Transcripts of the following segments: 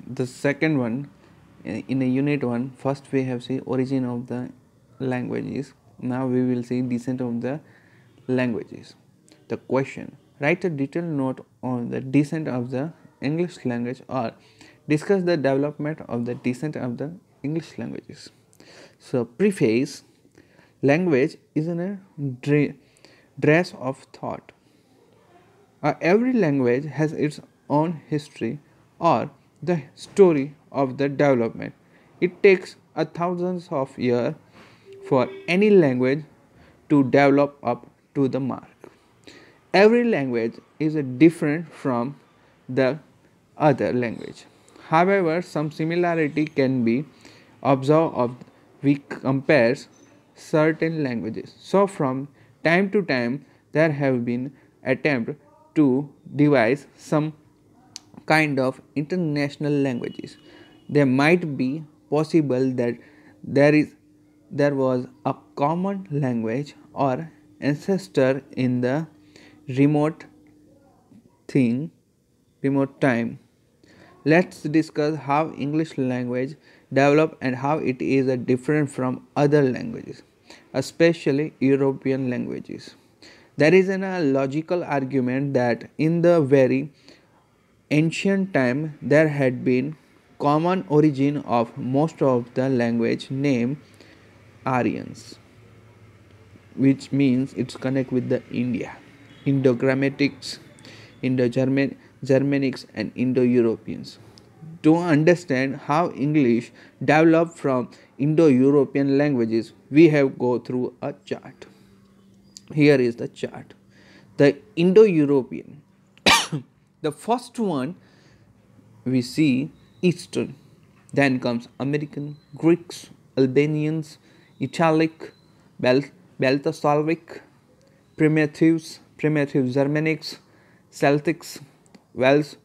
The second one, in a unit 1, first we have see origin of the languages. Now we will see descent of the languages. The question: write a detailed note on the descent of the English language, or discuss the development of the descent of the English languages. So preface: language is a dress of thought. Every language has its own history or the story of the development. It takes a thousands of years for any language to develop up to the mark. Every language is different from the other language. However, some similarity can be observed of we compare certain languages. So from time to time there have been attempts to devise some kind of international languages. There might be possible that there is there was a common language or ancestor in the remote thing remote time. Let's discuss how English language developed and how it is different from other languages, especially European languages. There is a logical argument that in the very ancient time there had been common origin of most of the language named Aryans, which means it's connect with the India, Indo-Grammatics, Indo-Germanics and Indo-Europeans. To understand how English developed from Indo-European languages, we have go through a chart. Here is the chart. The Indo-European. The first one we see Eastern. Then comes American, Greeks, Albanians, Italic, Balto-Slavic, primitive Germanics, Celtics, Welsh,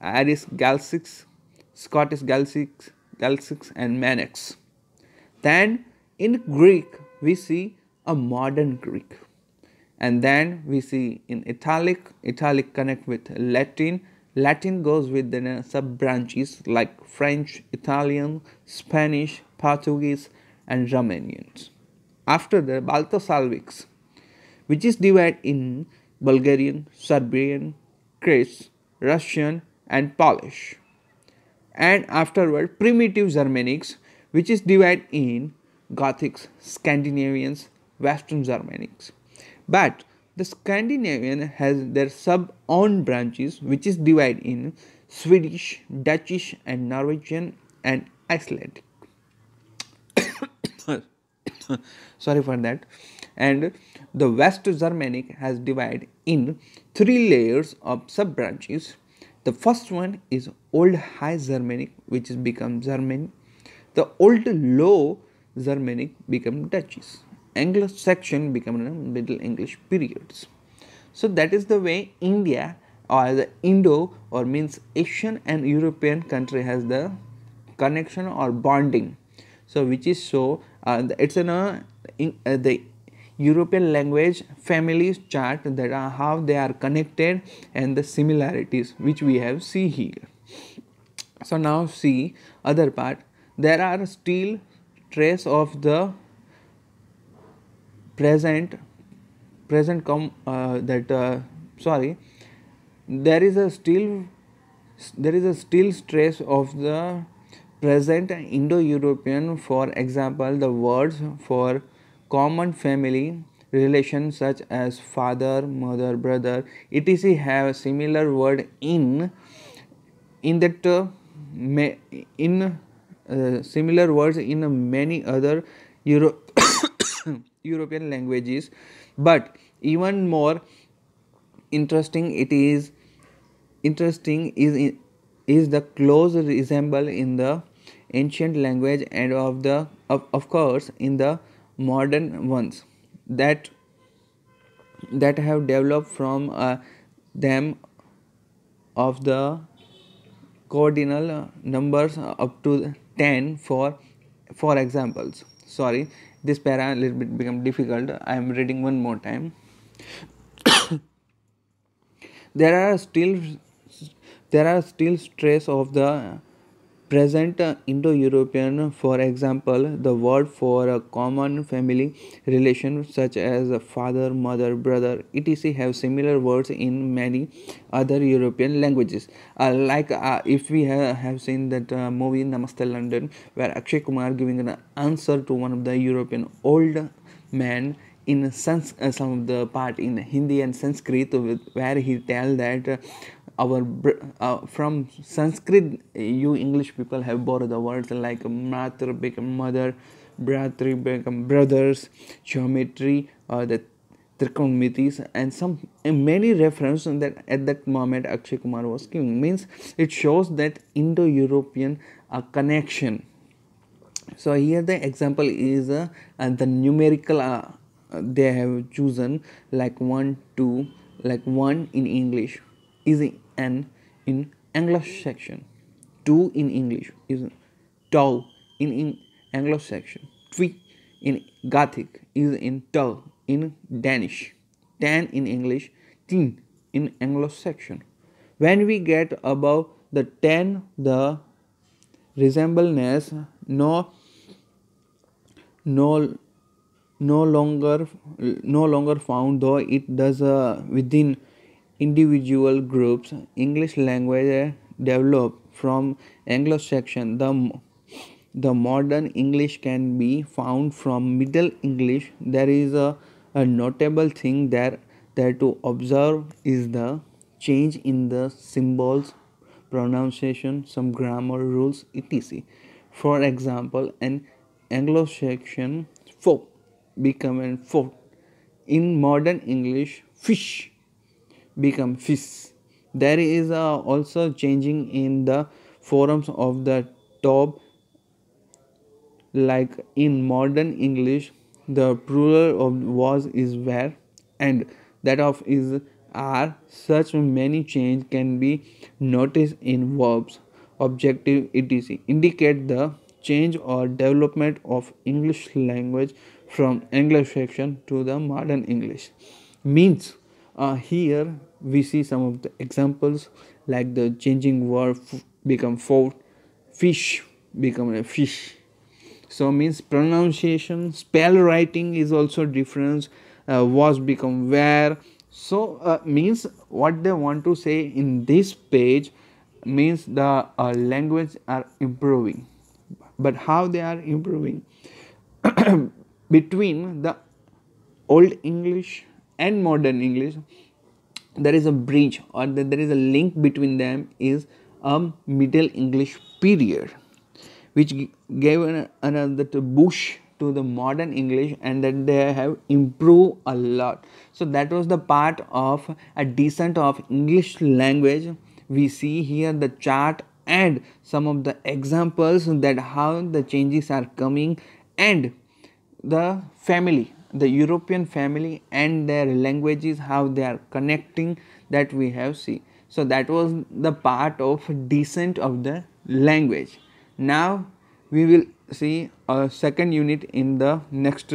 Irish Galcics, Scottish Galcics and Manics. Then in Greek we see a modern Greek. And then we see in Italic connect with Latin goes with the sub branches like French, Italian, Spanish, Portuguese and Romanians. After the Balto-Slavics, which is divided in Bulgarian, Serbian, Croatian, Russian and Polish. And afterward primitive Germanics, which is divided in Gothics, Scandinavians, Western Germanics. But the Scandinavian has their sub-own branches, which is divided in Swedish, Dutch and Norwegian and Icelandic. Sorry for that. And the West Germanic has divided in 3 layers of sub-branches. The first one is Old High Germanic, which is become German. The Old Low Germanic become Dutch. Anglo-Saxon become Middle English periods. So that is the way India or the Indo or means Asian and European country has the connection or bonding. So which is so it's the European language families chart that are how they are connected and the similarities which we have see here. So now see other part. There are still trace of the present sorry, there is a still trace of the present Indo-European. For example, the words for common family relations such as father, mother, brother etc have a similar word in that in similar words in many other European languages. But even more interesting is the close resemble in the ancient language and of course in the modern ones that have developed from them of the cardinal numbers up to 10 for examples. Sorry, this para a little bit become difficult. I am reading one more time. there are still trace of the present Indo-European, for example, the word for a common family relation such as a father, mother, brother, etc. have similar words in many other European languages. If we have seen that movie Namaste London, where Akshay Kumar giving an answer to one of the European old man in some of the part in Hindi and Sanskrit, where he tell that from Sanskrit, you English people have borrowed the words like matra become mother, bratri become brothers, geometry, the trigonometries, and some many references that at that moment Akshay Kumar was giving. Means it shows that Indo-European connection. So here the example is the numerical they have chosen like 1 2, like 1 in English is an in Anglo-Saxon, 2 in English is tau in Anglo-Saxon, 3 in Gothic is in tau in Danish, 10 in English, 10 in Anglo-Saxon. When we get above the 10, the resemblance no no longer found, though it does within individual groups. English language developed from Anglo-Saxon. The modern English can be found from Middle English. There is a notable thing there to observe is the change in the symbols, pronunciation, some grammar rules, etc. For example, an Anglo-Saxon fork become a fork. In modern English, fish become fish. There is also changing in the forms of the top, like in modern English the plural of was is were and that of is are. Such many change can be noticed in verbs, objective, etc. indicate the change or development of English language from Anglo-Saxon to the modern English. Means here we see some of the examples like the changing word become food, fish become a fish. So means pronunciation, spell writing is also different, was become where. So means what they want to say in this page means the language are improving, but how they are improving between the old English and modern English, there is a bridge or there is a link between them is a Middle English period which gave another push to the modern English, and that they have improved a lot. So that was the part of a descent of English language. We see here the chart and some of the examples that how the changes are coming, and the family, the European family and their languages, how they are connecting, that we have seen. So that was the part of descent of the language. Now we will see a second unit in the next